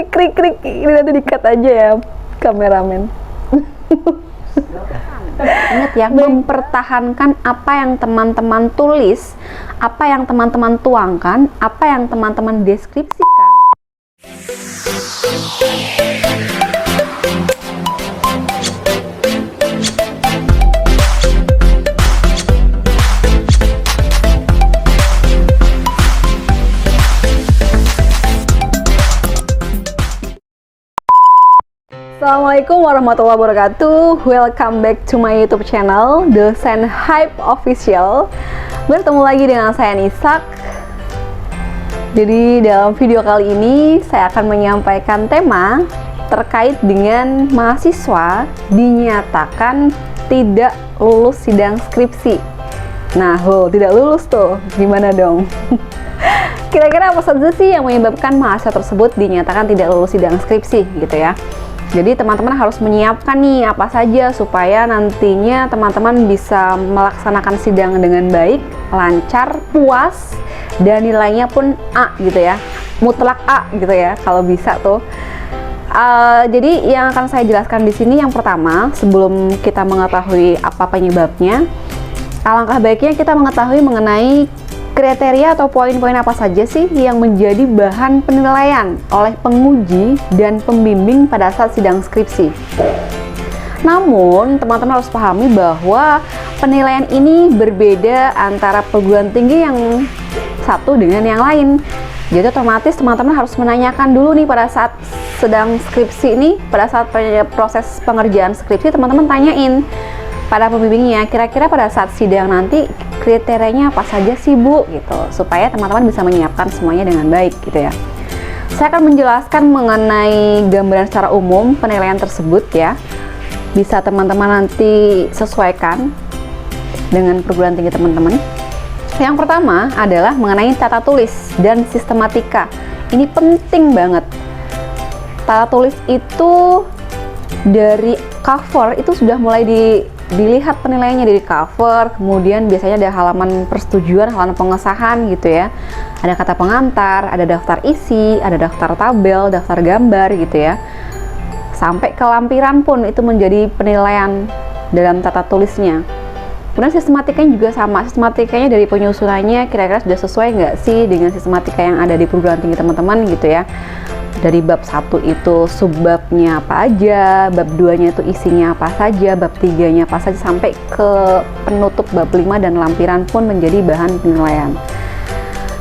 krik krik krik. Ini nanti di-cut aja ya kameramen. Ingat ya, mempertahankan apa yang teman-teman tulis, apa yang teman-teman tuangkan, apa yang teman-teman deskripsikan. Assalamualaikum warahmatullahi wabarakatuh. Welcome back to my YouTube channel Dosen Hype Official. Bertemu lagi dengan saya Nisak. Jadi dalam video kali ini saya akan menyampaikan tema terkait dengan mahasiswa dinyatakan tidak lulus sidang skripsi. Nah, tidak lulus tuh, gimana dong? Kira-kira apa saja sih yang menyebabkan mahasiswa tersebut dinyatakan tidak lulus sidang skripsi gitu ya? Jadi teman-teman harus menyiapkan nih apa saja supaya nantinya teman-teman bisa melaksanakan sidang dengan baik, lancar, puas, dan nilainya pun A gitu ya, mutlak A gitu ya kalau bisa tuh. Jadi yang akan saya jelaskan di sini yang pertama, sebelum kita mengetahui apa penyebabnya, alangkah baiknya kita mengetahui mengenai kriteria atau poin-poin apa saja sih yang menjadi bahan penilaian oleh penguji dan pembimbing pada saat sidang skripsi. Namun, teman-teman harus pahami bahwa penilaian ini berbeda antara perguruan tinggi yang satu dengan yang lain. Jadi otomatis teman-teman harus menanyakan dulu nih pada saat sedang skripsi ini, pada saat proses pengerjaan skripsi, teman-teman tanyain pada pembimbingnya, kira-kira pada saat sidang nanti kriterianya apa saja sih Bu, gitu, supaya teman-teman bisa menyiapkan semuanya dengan baik gitu ya. Saya akan menjelaskan mengenai gambaran secara umum penilaian tersebut ya. Bisa teman-teman nanti sesuaikan dengan perguruan tinggi teman-teman. Yang pertama adalah mengenai tata tulis dan sistematika. Ini penting banget. Tata tulis itu dari cover itu sudah mulai dilihat penilaiannya dari cover, kemudian biasanya ada halaman persetujuan, halaman pengesahan gitu ya. Ada kata pengantar, ada daftar isi, ada daftar tabel, daftar gambar gitu ya. Sampai ke lampiran pun itu menjadi penilaian dalam tata tulisnya. Kemudian sistematikanya juga sama, sistematikanya dari penyusunannya kira-kira sudah sesuai nggak sih dengan sistematika yang ada di perguruan tinggi teman-teman gitu ya. Dari bab 1 itu subbabnya apa aja, bab 2-nya itu isinya apa saja, bab 3-nya apa saja, sampai ke penutup bab 5 dan lampiran pun menjadi bahan penilaian.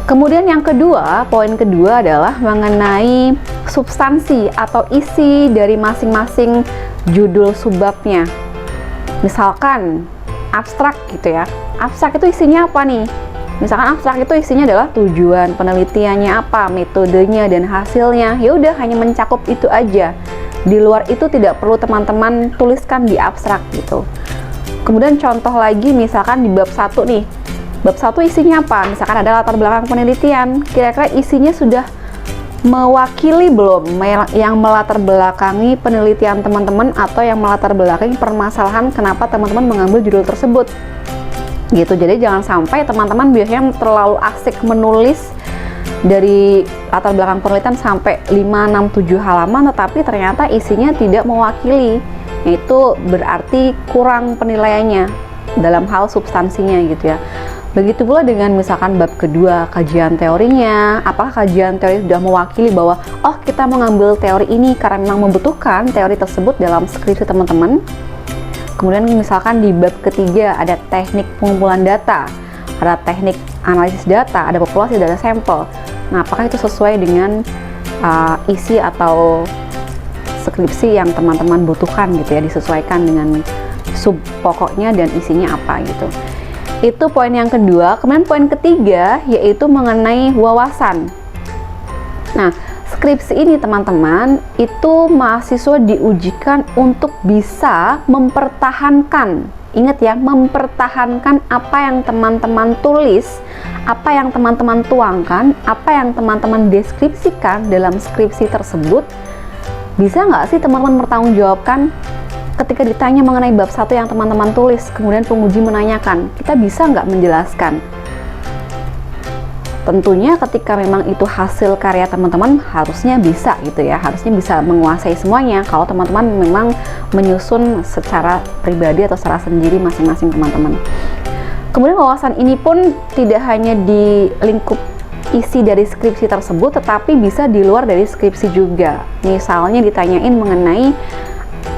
Kemudian yang kedua, poin kedua adalah mengenai substansi atau isi dari masing-masing judul subbabnya. Misalkan abstrak gitu ya, abstrak itu isinya apa nih? Misalkan abstrak itu isinya adalah tujuan penelitiannya apa, metodenya dan hasilnya. Ya udah, hanya mencakup itu aja. Di luar itu tidak perlu teman-teman tuliskan di abstrak gitu. Kemudian contoh lagi misalkan di bab 1 nih. Bab 1 isinya apa? Misalkan ada latar belakang penelitian. Kira-kira isinya sudah mewakili belum yang melatar belakangi penelitian teman-teman atau yang melatar belakangi permasalahan kenapa teman-teman mengambil judul tersebut. Gitu. Jadi jangan sampai teman-teman biasanya terlalu asik menulis dari latar belakang penelitian sampai 5, 6, 7 halaman tetapi ternyata isinya tidak mewakili. Itu berarti kurang penilaiannya dalam hal substansinya gitu ya. Begitu pula dengan misalkan bab kedua, kajian teorinya. Apakah kajian teori sudah mewakili bahwa oh kita mengambil teori ini karena memang membutuhkan teori tersebut dalam skripsi teman-teman. Kemudian misalkan di bab ketiga ada teknik pengumpulan data, ada teknik analisis data, ada populasi data sampel. Nah, apakah itu sesuai dengan isi atau skripsi yang teman-teman butuhkan gitu ya, disesuaikan dengan sub pokoknya dan isinya apa gitu. Itu poin yang kedua. Kemudian poin ketiga yaitu mengenai wawasan. Nah, skripsi ini teman-teman, itu mahasiswa diujikan untuk bisa mempertahankan, ingat ya, mempertahankan apa yang teman-teman tulis, apa yang teman-teman tuangkan, apa yang teman-teman deskripsikan dalam skripsi tersebut. Bisa nggak sih teman-teman bertanggungjawabkan ketika ditanya mengenai bab 1 yang teman-teman tulis, kemudian penguji menanyakan, kita bisa nggak menjelaskan tentunya ketika memang itu hasil karya teman-teman harusnya bisa gitu ya, harusnya bisa menguasai semuanya kalau teman-teman memang menyusun secara pribadi atau secara sendiri masing-masing teman-teman. Kemudian wawasan ini pun tidak hanya di lingkup isi dari skripsi tersebut, tetapi bisa di luar dari skripsi juga. Misalnya ditanyain mengenai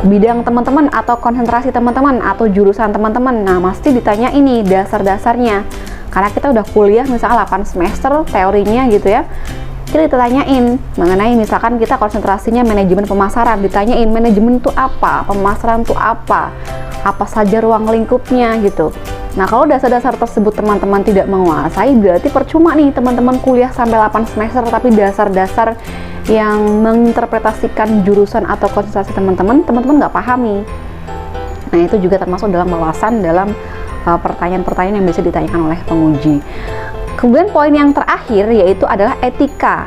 bidang teman-teman atau konsentrasi teman-teman atau jurusan teman-teman. Nah, mesti ditanya ini dasar-dasarnya. Karena kita udah kuliah misalnya 8 semester teorinya gitu ya. Kita ditanyain mengenai misalkan kita konsentrasinya manajemen pemasaran, ditanyain manajemen itu apa, pemasaran itu apa saja ruang lingkupnya gitu. Nah, kalau dasar-dasar tersebut teman-teman tidak menguasai, berarti percuma nih teman-teman kuliah sampai 8 semester tapi dasar-dasar yang menginterpretasikan jurusan atau konsentrasi teman-teman nggak pahami. Nah, itu juga termasuk dalam wawasan dalam pertanyaan-pertanyaan yang bisa ditanyakan oleh penguji. Kemudian poin yang terakhir yaitu adalah etika.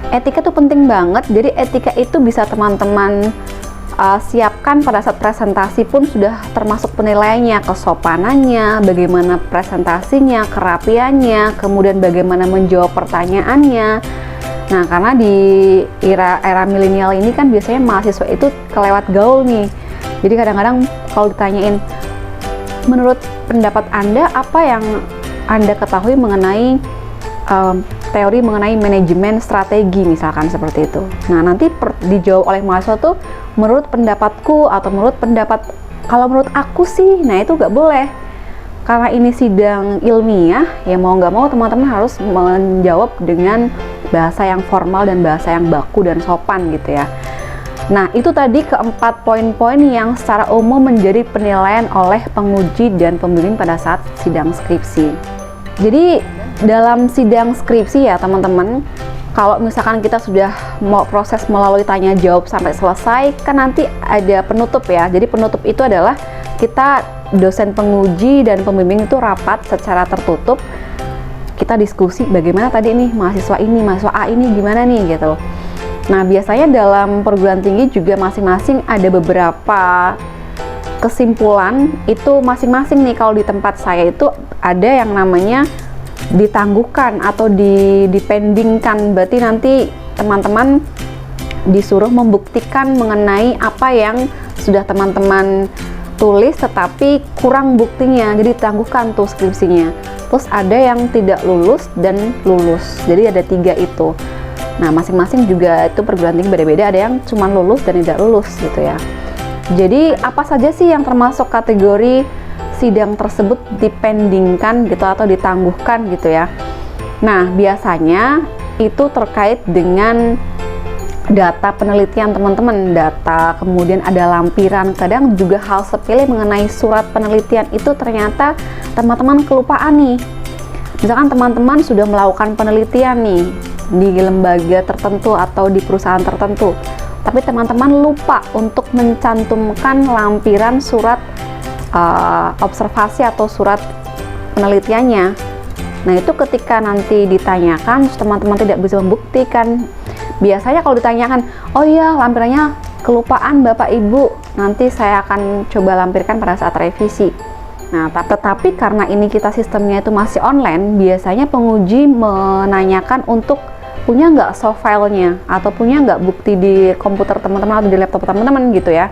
Etika itu penting banget, jadi etika itu bisa teman-teman siapkan pada saat presentasi pun sudah termasuk penilaiannya, kesopanannya, bagaimana presentasinya, kerapiannya, kemudian bagaimana menjawab pertanyaannya. Nah, karena di era milenial ini kan biasanya mahasiswa itu kelewat gaul nih. Jadi kadang-kadang kalau ditanyain, menurut pendapat Anda apa yang Anda ketahui mengenai teori mengenai manajemen strategi misalkan seperti itu. Nah, nanti dijawab oleh mahasiswa tuh menurut pendapatku atau kalau menurut aku sih. Nah, itu nggak boleh. Karena ini sidang ilmiah, ya mau nggak mau teman-teman harus menjawab dengan bahasa yang formal dan bahasa yang baku dan sopan gitu ya. Nah, itu tadi keempat poin-poin yang secara umum menjadi penilaian oleh penguji dan pembimbing pada saat sidang skripsi. Jadi dalam sidang skripsi ya teman-teman, kalau misalkan kita sudah mau proses melalui tanya jawab sampai selesai, kan nanti ada penutup ya. Jadi penutup itu adalah kita dosen penguji dan pembimbing itu rapat secara tertutup. Kita diskusi bagaimana tadi nih mahasiswa A ini gimana nih gitu. Nah, biasanya dalam perguruan tinggi juga masing-masing ada beberapa kesimpulan. Itu masing-masing nih, kalau di tempat saya itu ada yang namanya ditangguhkan atau dipendingkan. Berarti nanti teman-teman disuruh membuktikan mengenai apa yang sudah teman-teman tulis tetapi kurang buktinya, jadi ditangguhkan tuh skripsinya. Terus ada yang tidak lulus dan lulus, jadi ada 3 itu. Nah, masing-masing juga itu perguruan tinggi beda-beda, ada yang cuma lulus dan tidak lulus gitu ya. Jadi apa saja sih yang termasuk kategori sidang tersebut dipendingkan gitu atau ditangguhkan gitu ya. Nah, biasanya itu terkait dengan data penelitian teman-teman, data, kemudian ada lampiran. Kadang juga hal sepele mengenai surat penelitian itu ternyata teman-teman kelupaan nih. Misalkan teman-teman sudah melakukan penelitian nih di lembaga tertentu atau di perusahaan tertentu, tapi teman-teman lupa untuk mencantumkan lampiran surat observasi atau surat penelitiannya. Nah, itu ketika nanti ditanyakan teman-teman tidak bisa membuktikan. Biasanya kalau ditanyakan, oh iya lampirannya kelupaan Bapak Ibu, nanti saya akan coba lampirkan pada saat revisi. Nah, tetapi karena ini kita sistemnya itu masih online, biasanya penguji menanyakan untuk punya nggak soft filenya atau punya nggak bukti di komputer teman-teman atau di laptop teman-teman gitu ya.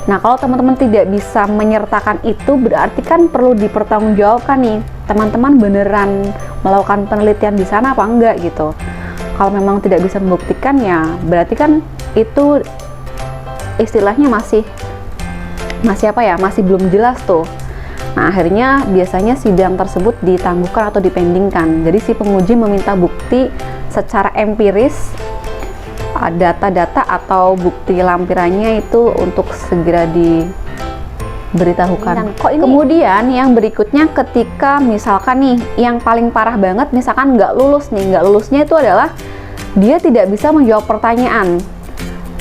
Nah, kalau teman-teman tidak bisa menyertakan itu, berarti kan perlu dipertanggungjawabkan nih, teman-teman beneran melakukan penelitian di sana apa enggak gitu. Kalau memang tidak bisa membuktikan ya berarti kan itu istilahnya masih apa ya, masih belum jelas tuh. Nah, akhirnya biasanya sidang tersebut ditangguhkan atau dipendingkan. Jadi si penguji meminta bukti secara empiris, data-data atau bukti lampirannya itu untuk segera diberitahukan. Kemudian yang berikutnya ketika misalkan nih yang paling parah banget, misalkan nggak lulus nih, nggak lulusnya itu adalah dia tidak bisa menjawab pertanyaan.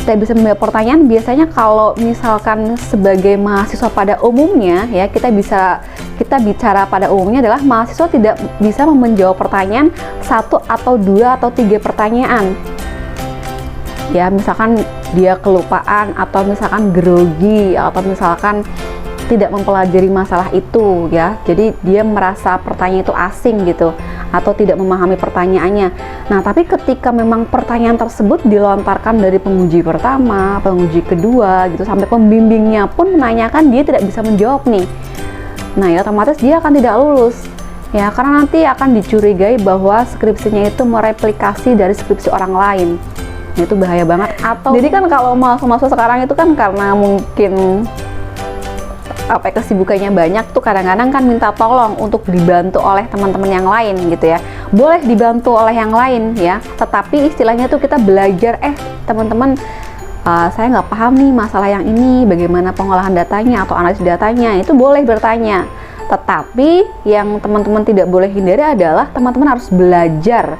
Tidak bisa menjawab pertanyaan, biasanya kalau misalkan sebagai mahasiswa pada umumnya ya, kita bicara pada umumnya adalah mahasiswa tidak bisa menjawab pertanyaan 1 atau 2 atau 3 pertanyaan. Ya, misalkan dia kelupaan atau misalkan grogi atau misalkan tidak mempelajari masalah itu ya. Jadi dia merasa pertanyaan itu asing gitu. atau tidak memahami pertanyaannya. Nah, tapi ketika memang pertanyaan tersebut dilontarkan dari penguji pertama, penguji kedua gitu, sampai pembimbingnya pun menanyakan, dia tidak bisa menjawab nih. Nah, ya otomatis dia akan tidak lulus. Ya, karena nanti akan dicurigai bahwa skripsinya itu mereplikasi dari skripsi orang lain. Nah, itu bahaya banget. Atau jadi kan kalau mahasiswa sekarang itu kan karena mungkin kesibukannya banyak tuh, kadang-kadang kan minta tolong untuk dibantu oleh teman-teman yang lain gitu ya. Boleh dibantu oleh yang lain ya, tetapi istilahnya tuh kita belajar, teman-teman, saya nggak paham nih masalah yang ini, bagaimana pengolahan datanya atau analisis datanya, itu boleh bertanya. Tetapi yang teman-teman tidak boleh hindari adalah teman-teman harus belajar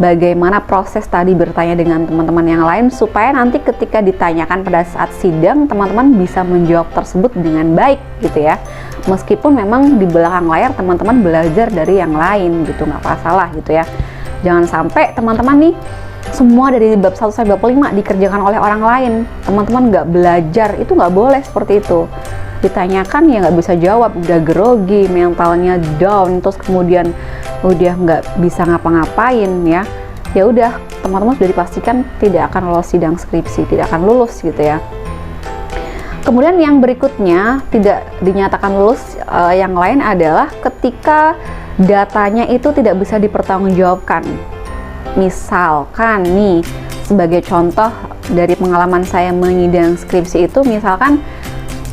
bagaimana proses tadi bertanya dengan teman-teman yang lain, supaya nanti ketika ditanyakan pada saat sidang, teman-teman bisa menjawab tersebut dengan baik gitu ya. Meskipun memang di belakang layar teman-teman belajar dari yang lain gitu, nggak masalah gitu ya. Jangan sampai teman-teman nih semua dari bab 1 sampai bab 5 dikerjakan oleh orang lain, teman-teman nggak belajar, itu nggak boleh seperti itu. Ditanyakan ya nggak bisa jawab, udah grogi, mentalnya down, terus kemudian udah nggak bisa ngapa-ngapain ya. Ya udah, teman-teman sudah dipastikan tidak akan lolos sidang skripsi, tidak akan lulus gitu ya. Kemudian yang berikutnya tidak dinyatakan lulus yang lain adalah ketika datanya itu tidak bisa dipertanggungjawabkan. Misalkan nih, sebagai contoh dari pengalaman saya menyidang skripsi itu, misalkan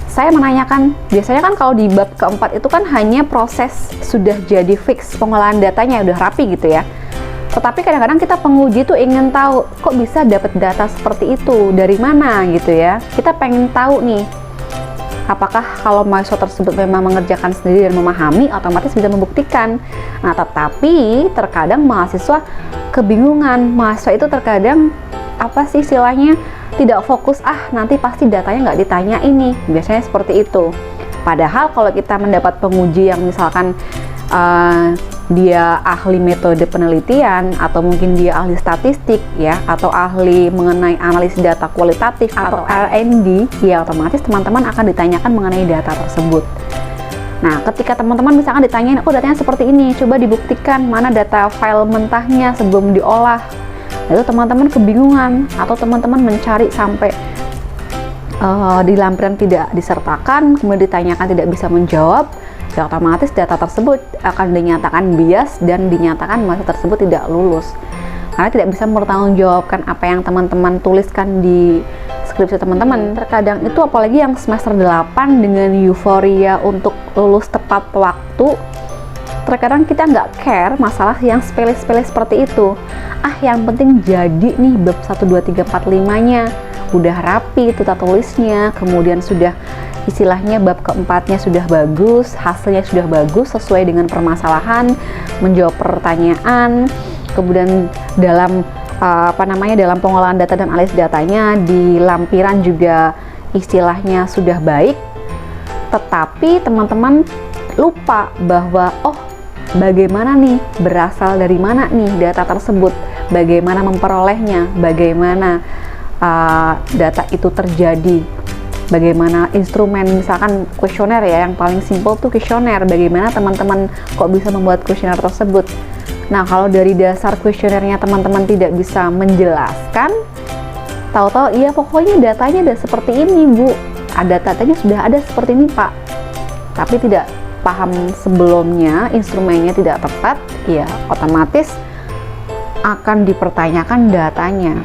saya menanyakan, biasanya kan kalau di bab keempat itu kan hanya proses sudah jadi fix, pengolahan datanya udah rapi gitu ya. Tetapi kadang-kadang kita penguji tuh ingin tahu, kok bisa dapat data seperti itu, dari mana gitu ya. Kita pengen tahu nih, apakah kalau mahasiswa tersebut memang mengerjakan sendiri dan memahami, otomatis bisa membuktikan. Nah, tetapi terkadang mahasiswa kebingungan, mahasiswa itu terkadang apa sih istilahnya, tidak fokus, nanti pasti datanya nggak ditanya ini, biasanya seperti itu. Padahal kalau kita mendapat penguji yang misalkan dia ahli metode penelitian, atau mungkin dia ahli statistik ya, atau ahli mengenai analisis data kualitatif atau R&D, ya otomatis teman-teman akan ditanyakan mengenai data tersebut. Nah, ketika teman-teman misalkan ditanyain, datanya seperti ini, coba dibuktikan mana data file mentahnya sebelum diolah. Itu teman-teman kebingungan, atau teman-teman mencari sampai di lampiran tidak disertakan, kemudian ditanyakan tidak bisa menjawab, ya otomatis data tersebut akan dinyatakan bias dan dinyatakan mahasiswa tersebut tidak lulus. Karena tidak bisa mempertanggungjawabkan apa yang teman-teman tuliskan di skripsi teman-teman. Terkadang itu apalagi yang semester 8 dengan euforia untuk lulus tepat waktu, terkadang kita nggak care masalah yang sepele-sepele seperti itu. Yang penting jadi nih bab 1, 2, 3, 4, 5-nya udah rapi tata tulisnya, kemudian sudah istilahnya bab keempatnya sudah bagus, hasilnya sudah bagus sesuai dengan permasalahan, menjawab pertanyaan, kemudian dalam dalam pengolahan data dan analisis datanya di lampiran juga istilahnya sudah baik. Tetapi teman-teman lupa bahwa bagaimana nih, berasal dari mana nih data tersebut, bagaimana memperolehnya, bagaimana data itu terjadi, bagaimana instrumen, misalkan kuesioner ya, yang paling simpel tuh kuesioner, bagaimana teman-teman kok bisa membuat kuesioner tersebut. Nah, kalau dari dasar kuesionernya teman-teman tidak bisa menjelaskan, tahu-tahu iya pokoknya datanya ada seperti ini Bu, datanya sudah ada seperti ini Pak, tapi tidak paham sebelumnya, instrumennya tidak tepat, ya otomatis akan dipertanyakan datanya.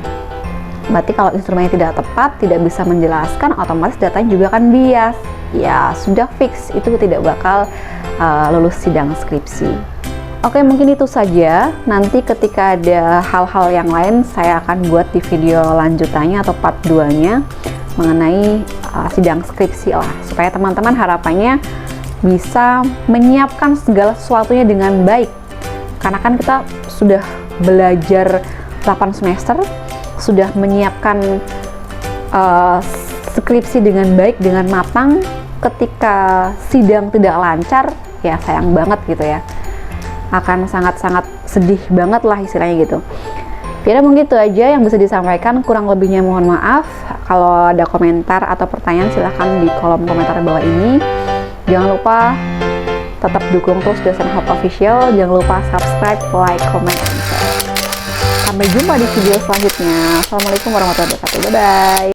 Berarti kalau instrumennya tidak tepat, tidak bisa menjelaskan, otomatis datanya juga akan bias. Ya sudah fix, itu tidak bakal lulus sidang skripsi. Oke, mungkin itu saja. Nanti ketika ada hal-hal yang lain, saya akan buat di video lanjutannya atau part 2-nya mengenai sidang skripsi lah, supaya teman-teman harapannya bisa menyiapkan segala sesuatunya dengan baik. Karena kan kita sudah belajar 8 semester, sudah menyiapkan skripsi dengan baik, dengan matang. Ketika sidang tidak lancar, ya sayang banget gitu ya. Akan sangat-sangat sedih banget lah istilahnya gitu. Kira mungkin itu aja yang bisa disampaikan, kurang lebihnya mohon maaf. Kalau ada komentar atau pertanyaan silahkan di kolom komentar bawah ini. Jangan lupa Tetap dukung terus Dosen Hub Official. Jangan lupa subscribe, like, comment, and share. Sampai jumpa di video selanjutnya. Assalamualaikum warahmatullahi wabarakatuh. Bye-bye.